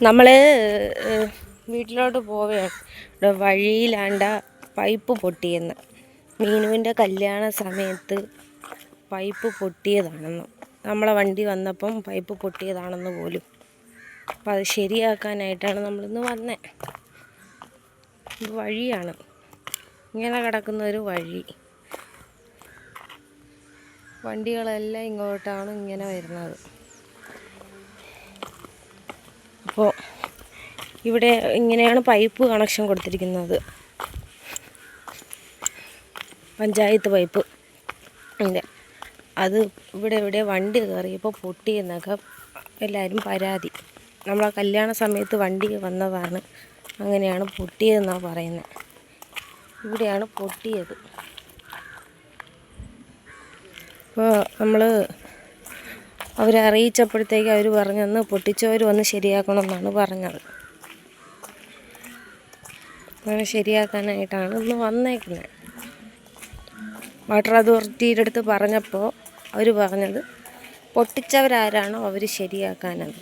നമ്മൾ വീട്ടിലോട്ട് പോവുകയാണ്. ഇവിടെ വഴിയിലാണ്ട പൈപ്പ് പൊട്ടിയെന്ന്. മീനുവിൻ്റെ കല്യാണ സമയത്ത് പൈപ്പ് പൊട്ടിയതാണെന്ന്. നമ്മളെ വണ്ടി വന്നപ്പം പൈപ്പ് പൊട്ടിയതാണെന്ന് പോലും. അപ്പം അത് ശരിയാക്കാനായിട്ടാണ് നമ്മളിന്ന് വന്നത്. ഇത് വഴിയാണ്, ഇങ്ങനെ കിടക്കുന്ന ഒരു വഴി. വണ്ടികളെല്ലാം ഇങ്ങോട്ടാണ് ഇങ്ങനെ വരുന്നത്. അപ്പോൾ ഇവിടെ ഇങ്ങനെയാണ് പൈപ്പ് കണക്ഷൻ കൊടുത്തിരിക്കുന്നത്. പഞ്ചായത്ത് പൈപ്പ് ഉണ്ട്. അത് ഇവിടെ വണ്ടി കയറിയപ്പോൾ പൊട്ടിയെന്നൊക്കെ എല്ലാവരും പരാതി. നമ്മളെ കല്യാണ സമയത്ത് വണ്ടി വന്നതാണ്, അങ്ങനെയാണ് പൊട്ടിയതെന്നാണ് പറയുന്നത്. ഇവിടെയാണ് പൊട്ടിയത്. അപ്പോൾ നമ്മൾ അവരെ അറിയിച്ചപ്പോഴത്തേക്ക് അവർ പറഞ്ഞെന്ന് പൊട്ടിച്ചവർ വന്ന് ശരിയാക്കണമെന്നാണ് പറഞ്ഞത്. അങ്ങനെ ശരിയാക്കാനായിട്ടാണ് ഇന്ന് വന്നേക്കുന്നത്. വാട്ടർ അതോറിറ്റിയുടെ അടുത്ത് പറഞ്ഞപ്പോൾ അവർ പറഞ്ഞത് പൊട്ടിച്ചവരാരാണോ അവർ ശരിയാക്കാനത്.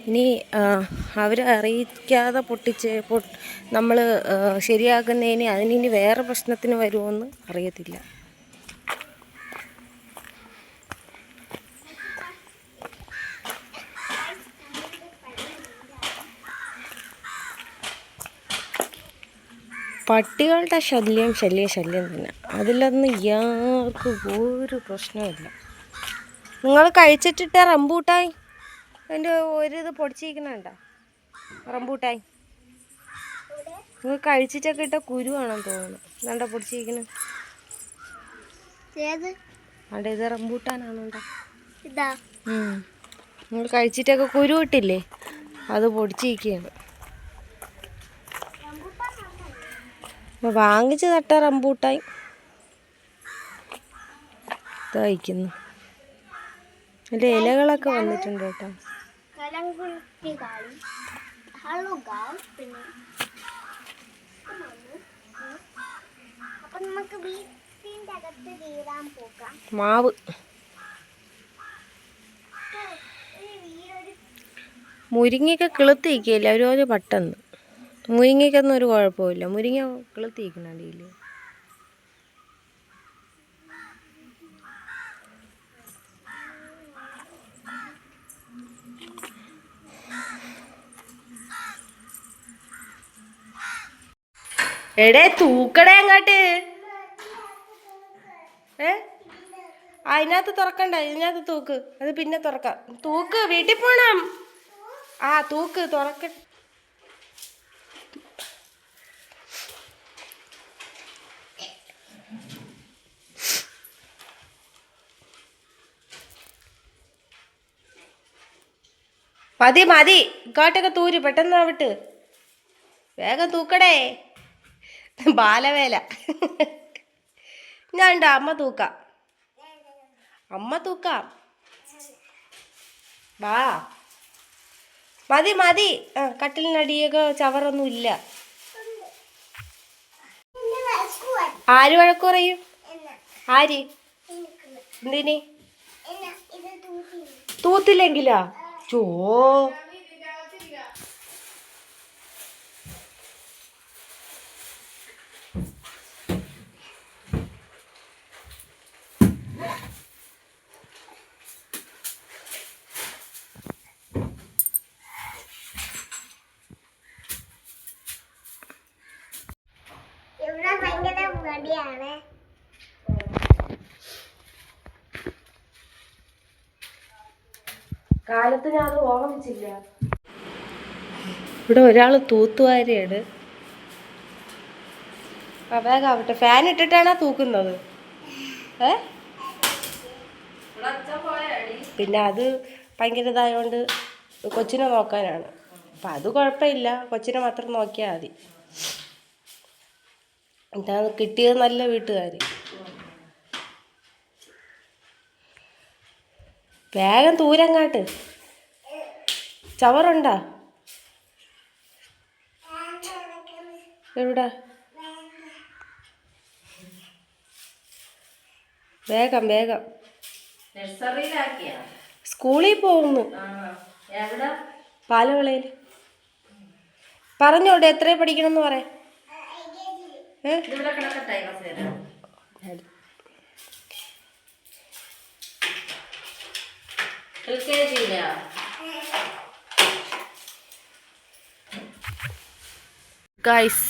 ഇനി അവരെ അറിയിക്കാതെ നമ്മൾ ശരിയാക്കുന്നതിന് അതിനി വേറെ പ്രശ്നത്തിന് വരുമോയെന്ന് അറിയത്തില്ല. പട്ടികളുടെ ശല്യം തന്നെ. അതിലൊന്നും യാർക്കും ഒരു പ്രശ്നമില്ല. നിങ്ങൾ കഴിച്ചിട്ടിട്ട റംബൂട്ടായി അതിൻ്റെ ഒരിത് പൊടിച്ചിരിക്കണണ്ട റംബൂട്ടായി. നിങ്ങൾ കഴിച്ചിട്ടൊക്കെ ഇട്ട കുരുവാണെന്ന് തോന്നുന്നു. എന്താ പൊടിച്ചിരിക്കുന്നത്? അവിടെ ഇത് റംബൂട്ടാനാണോണ്ടാ? നിങ്ങൾ കഴിച്ചിട്ടൊക്കെ കുരു ഇട്ടില്ലേ, അത് പൊടിച്ചിരിക്കുകയാണ്. വാങ്ങിച്ച് നട്ട റംബൂട്ടായി ഇതായിക്കുന്നു. അതിൻ്റെ ഇലകളൊക്കെ വന്നിട്ടുണ്ട് കേട്ടോ. മാവ് മുരിങ്ങയൊക്കെ കിളുത്തിരിക്കുകയില്ല ഒരു പെട്ടെന്ന്. മുരിങ്ങയ്ക്കൊന്നും ഒരു കുഴപ്പമില്ല. മുരിങ്ങ കിളുത്തിരിക്കണണ്ടില്ലേ. എടേ തൂക്കടേ അങ്ങോട്ട്. അതിനകത്ത് തുറക്കണ്ട, ഇതിനകത്ത് തൂക്ക്. അത് പിന്നെ തുറക്കാം. തൂക്ക്, വീട്ടിൽ പോണം. തൂക്ക് തുറക്ക. മതി ഇങ്ങോട്ടൊക്കെ തൂര്, പെട്ടെന്ന് വിട്ട് വേഗം തൂക്കടേ. ബാലവേല. ഞാനുണ്ടോ? അമ്മ തൂക്കാം. വാ, മതി. കട്ടിലിനടിയൊക്കെ ചവറൊന്നും ഇല്ല. ആര് വഴക്ക് പറയും? ആര്? എന്തിന്? തൂത്തില്ലെങ്കിലാ? ചോ, കാലത്ത് ഞാൻ അത് ഓർമ്മിച്ചില്ല. ഇവിടെ ഒരാൾ തൂത്തുവാരിയാണ്. വേഗം ആവട്ടെ. ഫാൻ ഇട്ടിട്ടാണോ തൂക്കുന്നത്? പിന്നെ അത് ഭയങ്കര ഇതായതുകൊണ്ട് കൊച്ചിനെ നോക്കാനാണ്. അപ്പം അത് കുഴപ്പമില്ല, കൊച്ചിനെ മാത്രം നോക്കിയാൽ മതി. എന്താ കിട്ടിയത്? നല്ല വീട്ടുകാർ. വേഗം തൂരങ്ങാട്ട്. ചവറുണ്ടോ? എവിടെ? വേഗം സ്കൂളിൽ പോകുന്നു. പാലവിളയിൽ പറഞ്ഞോട്ടെ എത്ര പഠിക്കണം എന്ന് പറയാം. ഗൈസ്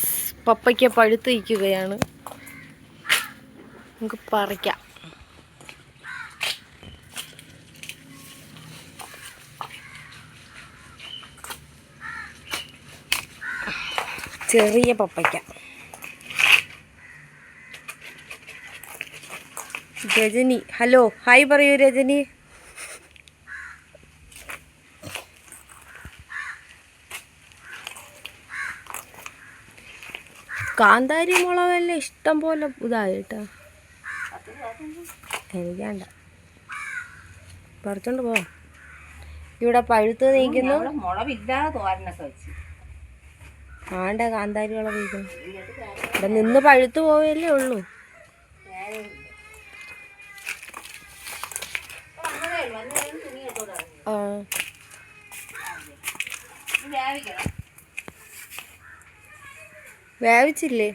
പപ്പയ്ക്ക് പഴുത്ത് നിൽക്കുകയാണ്, നമുക്ക് പറിക്കാം. ചെറിയ പപ്പയ്ക്ക. രജനി ഹലോ ഹായ് പറയൂ രജനി. കാന്താരി മുളകെല്ലാം ഇഷ്ടം പോലെ ഇതായിട്ടാ, എനിക്കാണ്ട പറിച്ചോണ്ട് പോ. ഇവിടെ പഴുത്ത് നീക്കുന്നു. മുളവില്ലാതെ തോരനൊക്കെ വെച്ച് ആണ്ട കാന്താരി മുളക് നീക്കുന്നു. ഇവിടെ നിന്ന് പഴുത്ത് പോവല്ലേ ഉള്ളൂ. ആ വേവിച്ചില്ലേ?